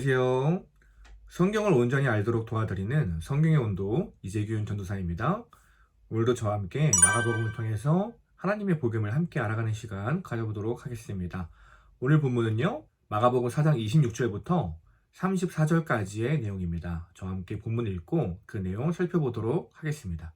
안녕하세요. 성경을 온전히 알도록 도와드리는 성경의 온도 이재균 전도사입니다. 오늘도 저와 함께 마가복음을 통해서 하나님의 복음을 함께 알아가는 시간 가져보도록 하겠습니다. 오늘 본문은요, 마가복음 4장 26절부터 34절까지의 내용입니다. 저와 함께 본문 읽고 그 내용 살펴보도록 하겠습니다.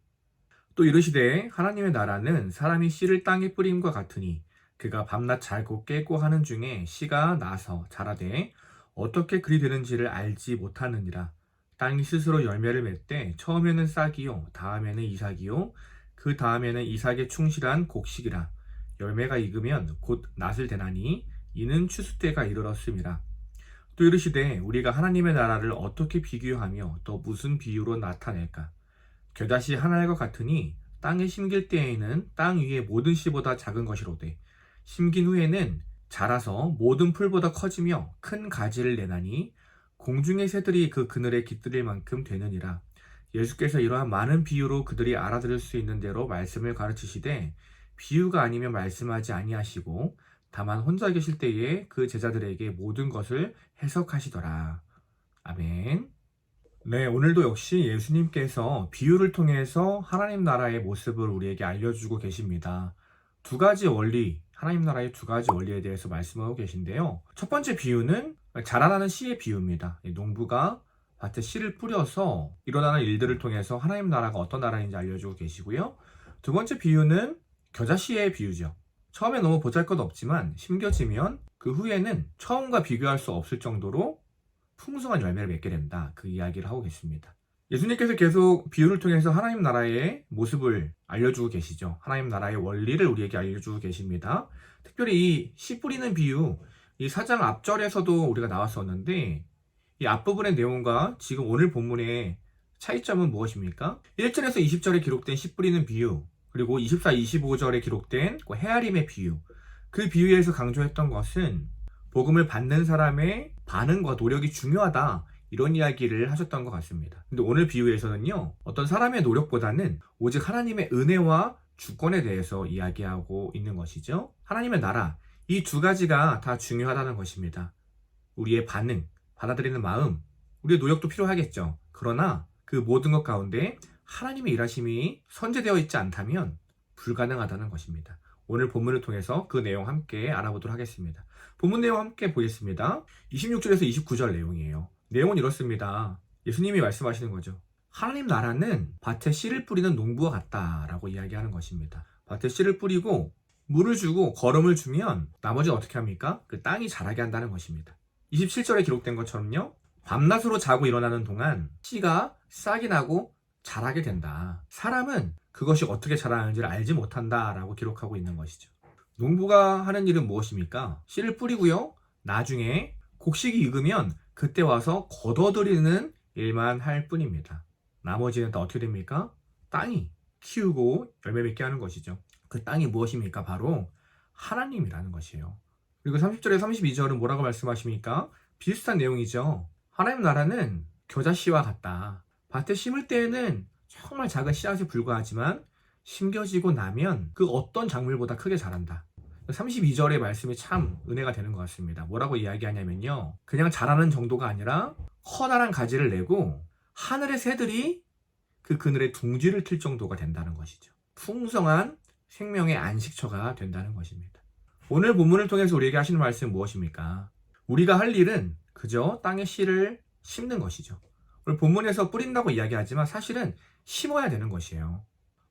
또 이르시되 하나님의 나라는 사람이 씨를 땅에 뿌림과 같으니 그가 밤낮 잘고 깨고 하는 중에 씨가 나서 자라되 어떻게 그리 되는지를 알지 못하느니라. 땅이 스스로 열매를 맺되 처음에는 싹이요 다음에는 이삭이요 그 다음에는 이삭에 충실한 곡식이라. 열매가 익으면 곧 낫을 대나니 이는 추수 때가 이르렀음이라. 또 이르시되 우리가 하나님의 나라를 어떻게 비교하며 또 무슨 비유로 나타낼까? 겨자씨 하나의 것 같으니 땅에 심길 때에는 땅 위의 모든 씨보다 작은 것이로되 심긴 후에는 자라서 모든 풀보다 커지며 큰 가지를 내나니 공중의 새들이 그 그늘에 깃들일 만큼 되느니라. 예수께서 이러한 많은 비유로 그들이 알아들을 수 있는 대로 말씀을 가르치시되 비유가 아니면 말씀하지 아니하시고 다만 혼자 계실 때에 그 제자들에게 모든 것을 해석하시더라. 아멘. 네, 오늘도 역시 예수님께서 비유를 통해서 하나님 나라의 모습을 우리에게 알려주고 계십니다. 두 가지 원리, 하나님 나라의 두 가지 원리에 대해서 말씀하고 계신데요. 첫 번째 비유는 자라나는 씨의 비유입니다. 농부가 밭에 씨를 뿌려서 일어나는 일들을 통해서 하나님 나라가 어떤 나라인지 알려주고 계시고요. 두 번째 비유는 겨자씨의 비유죠. 처음에 너무 보잘것없지만 심겨지면 그 후에는 처음과 비교할 수 없을 정도로 풍성한 열매를 맺게 된다. 그 이야기를 하고 계십니다. 예수님께서 계속 비유를 통해서 하나님 나라의 모습을 알려주고 계시죠. 하나님 나라의 원리를 우리에게 알려주고 계십니다. 특별히 이 씨 뿌리는 비유, 이 4장 앞절에서도 우리가 나왔었는데 이 앞부분의 내용과 지금 오늘 본문의 차이점은 무엇입니까? 1절에서 20절에 기록된 씨 뿌리는 비유, 그리고 24, 25절에 기록된 헤아림의 비유, 그 비유에서 강조했던 것은 복음을 받는 사람의 반응과 노력이 중요하다, 이런 이야기를 하셨던 것 같습니다. 근데 오늘 비유에서는요, 어떤 사람의 노력보다는 오직 하나님의 은혜와 주권에 대해서 이야기하고 있는 것이죠. 하나님의 나라, 이 두 가지가 다 중요하다는 것입니다. 우리의 반응, 받아들이는 마음, 우리의 노력도 필요하겠죠. 그러나 그 모든 것 가운데 하나님의 일하심이 선제되어 있지 않다면 불가능하다는 것입니다. 오늘 본문을 통해서 그 내용 함께 알아보도록 하겠습니다. 본문 내용 함께 보겠습니다. 26절에서 29절 내용이에요. 내용은 이렇습니다. 예수님이 말씀하시는 거죠. 하나님 나라는 밭에 씨를 뿌리는 농부와 같다라고 이야기하는 것입니다. 밭에 씨를 뿌리고 물을 주고 거름을 주면 나머지는 어떻게 합니까? 그 땅이 자라게 한다는 것입니다. 27절에 기록된 것처럼요. 밤낮으로 자고 일어나는 동안 씨가 싹이 나고 자라게 된다. 사람은 그것이 어떻게 자라는지를 알지 못한다라고 기록하고 있는 것이죠. 농부가 하는 일은 무엇입니까? 씨를 뿌리고요. 나중에 곡식이 익으면 그때 와서 걷어들이는 일만 할 뿐입니다. 나머지는 다 어떻게 됩니까? 땅이 키우고 열매 맺게 하는 것이죠. 그 땅이 무엇입니까? 바로 하나님이라는 것이에요. 그리고 30절에 32절은 뭐라고 말씀하십니까? 비슷한 내용이죠. 하나님 나라는 겨자씨와 같다. 밭에 심을 때에는 정말 작은 씨앗에 불과하지만 심겨지고 나면 그 어떤 작물보다 크게 자란다. 32절의 말씀이 참 은혜가 되는 것 같습니다. 뭐라고 이야기하냐면요, 그냥 자라는 정도가 아니라 커다란 가지를 내고 하늘의 새들이 그 그늘에 둥지를 틀 정도가 된다는 것이죠. 풍성한 생명의 안식처가 된다는 것입니다. 오늘 본문을 통해서 우리에게 하시는 말씀은 무엇입니까? 우리가 할 일은 그저 땅에 씨를 심는 것이죠. 오늘 본문에서 뿌린다고 이야기하지만 사실은 심어야 되는 것이에요.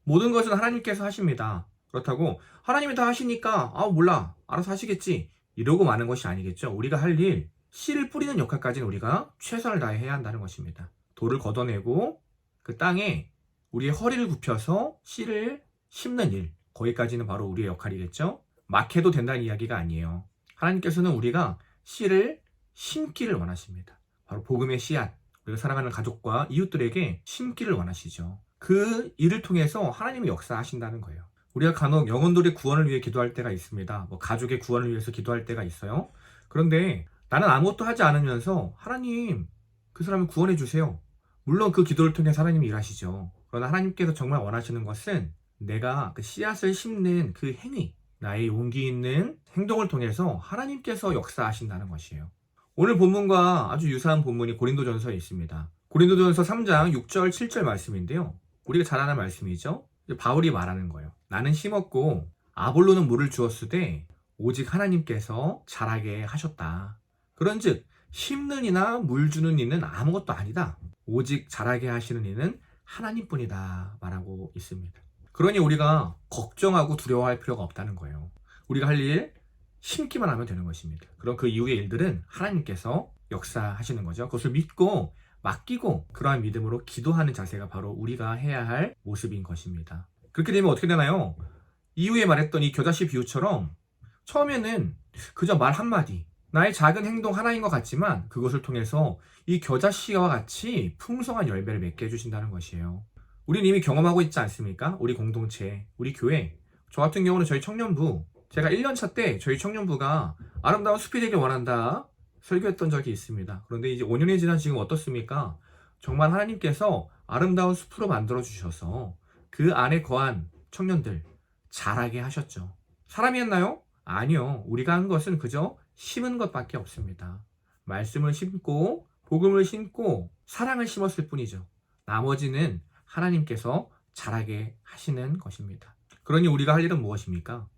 모든 것은 하나님께서 하십니다. 그렇다고 하나님이 다 하시니까 몰라, 알아서 하시겠지, 이러고 마는 것이 아니겠죠. 우리가 할 일, 씨를 뿌리는 역할까지는 우리가 최선을 다해 해야 한다는 것입니다. 돌을 걷어내고 그 땅에 우리의 허리를 굽혀서 씨를 심는 일, 거기까지는 바로 우리의 역할이겠죠. 막 해도 된다는 이야기가 아니에요. 하나님께서는 우리가 씨를 심기를 원하십니다. 바로 복음의 씨앗, 우리가 사랑하는 가족과 이웃들에게 심기를 원하시죠. 그 일을 통해서 하나님이 역사하신다는 거예요. 우리가 간혹 영혼들의 구원을 위해 기도할 때가 있습니다. 가족의 구원을 위해서 기도할 때가 있어요. 그런데 나는 아무것도 하지 않으면서 하나님, 그 사람을 구원해 주세요. 물론 그 기도를 통해서 하나님이 일하시죠. 그러나 하나님께서 정말 원하시는 것은 내가 그 씨앗을 심는 그 행위, 나의 용기 있는 행동을 통해서 하나님께서 역사하신다는 것이에요. 오늘 본문과 아주 유사한 본문이 고린도전서에 있습니다. 고린도전서 3장 6절 7절 말씀인데요. 우리가 잘 아는 말씀이죠. 바울이 말하는 거예요. 나는 심었고 아볼로는 물을 주었으되 오직 하나님께서 자라게 하셨다. 그런즉 심는 이나 물 주는 이는 아무것도 아니다. 오직 자라게 하시는 이는 하나님뿐이다 말하고 있습니다. 그러니 우리가 걱정하고 두려워할 필요가 없다는 거예요. 우리가 할 일 심기만 하면 되는 것입니다. 그럼 그 이후의 일들은 하나님께서 역사하시는 거죠. 그것을 믿고 맡기고 그러한 믿음으로 기도하는 자세가 바로 우리가 해야 할 모습인 것입니다. 그렇게 되면 어떻게 되나요? 이후에 말했던 이 겨자씨 비유처럼 처음에는 그저 말 한마디, 나의 작은 행동 하나인 것 같지만 그것을 통해서 이 겨자씨와 같이 풍성한 열매를 맺게 해주신다는 것이에요. 우리는 이미 경험하고 있지 않습니까? 우리 공동체, 우리 교회. 저 같은 경우는 저희 청년부, 제가 1년차 때 저희 청년부가 아름다운 숲이 되길 원한다 설교했던 적이 있습니다. 그런데 이제 5년이 지난 지금 어떻습니까? 정말 하나님께서 아름다운 숲으로 만들어 주셔서 그 안에 거한 청년들 자라게 하셨죠. 사람이 했나요? 아니요. 우리가 한 것은 그저 심은 것밖에 없습니다. 말씀을 심고 복음을 심고 사랑을 심었을 뿐이죠. 나머지는 하나님께서 자라게 하시는 것입니다. 그러니 우리가 할 일은 무엇입니까?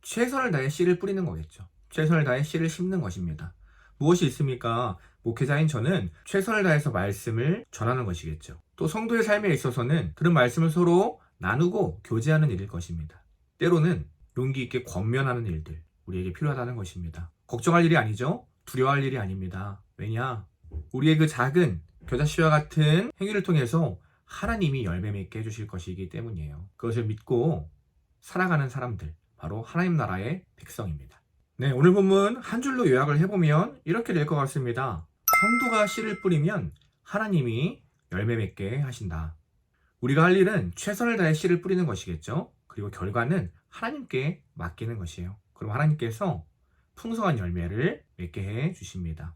최선을 다해 씨를 뿌리는 거겠죠. 최선을 다해 씨를 심는 것입니다. 무엇이 있습니까? 목회자인 저는 최선을 다해서 말씀을 전하는 것이겠죠. 또 성도의 삶에 있어서는 그런 말씀을 서로 나누고 교제하는 일일 것입니다. 때로는 용기 있게 권면하는 일들 우리에게 필요하다는 것입니다. 걱정할 일이 아니죠. 두려워할 일이 아닙니다. 왜냐? 우리의 그 작은 겨자씨와 같은 행위를 통해서 하나님이 열매 맺게 해주실 것이기 때문이에요. 그것을 믿고 살아가는 사람들 바로 하나님 나라의 백성입니다. 네, 오늘 본문 한 줄로 요약을 해보면 이렇게 될 것 같습니다. 성도가 씨를 뿌리면 하나님이 열매 맺게 하신다. 우리가 할 일은 최선을 다해 씨를 뿌리는 것이겠죠. 그리고 결과는 하나님께 맡기는 것이에요. 그럼 하나님께서 풍성한 열매를 맺게 해 주십니다.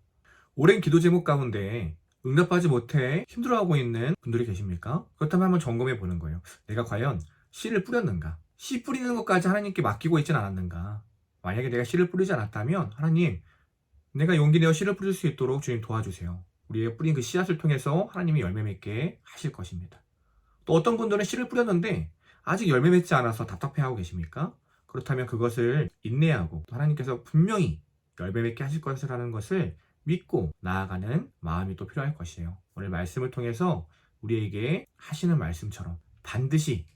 오랜 기도 제목 가운데 응답하지 못해 힘들어하고 있는 분들이 계십니까? 그렇다면 한번 점검해 보는 거예요. 내가 과연 씨를 뿌렸는가? 씨 뿌리는 것까지 하나님께 맡기고 있진 않았는가? 만약에 내가 씨를 뿌리지 않았다면 하나님, 내가 용기 내어 씨를 뿌릴 수 있도록 주님 도와주세요. 우리의 뿌린 그 씨앗을 통해서 하나님이 열매 맺게 하실 것입니다. 또 어떤 분들은 씨를 뿌렸는데 아직 열매 맺지 않아서 답답해하고 계십니까? 그렇다면 그것을 인내하고 하나님께서 분명히 열매 맺게 하실 것이라는 것을 믿고 나아가는 마음이 또 필요할 것이에요. 오늘 말씀을 통해서 우리에게 하시는 말씀처럼 반드시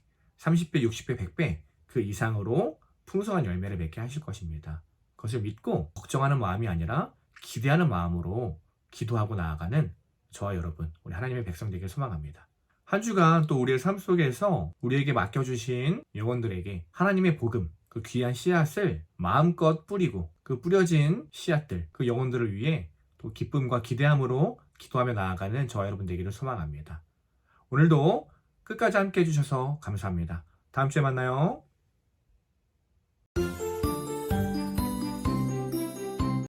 30배, 60배, 100배 그 이상으로 풍성한 열매를 맺게 하실 것입니다. 그것을 믿고 걱정하는 마음이 아니라 기대하는 마음으로 기도하고 나아가는 저와 여러분, 우리 하나님의 백성 되길 소망합니다. 한 주간 또 우리의 삶 속에서 우리에게 맡겨주신 영혼들에게 하나님의 복음, 그 귀한 씨앗을 마음껏 뿌리고 그 뿌려진 씨앗들, 그 영혼들을 위해 또 기쁨과 기대함으로 기도하며 나아가는 저와 여러분 되기를 소망합니다. 오늘도 끝까지 함께 해주셔서 감사합니다. 다음 주에 만나요.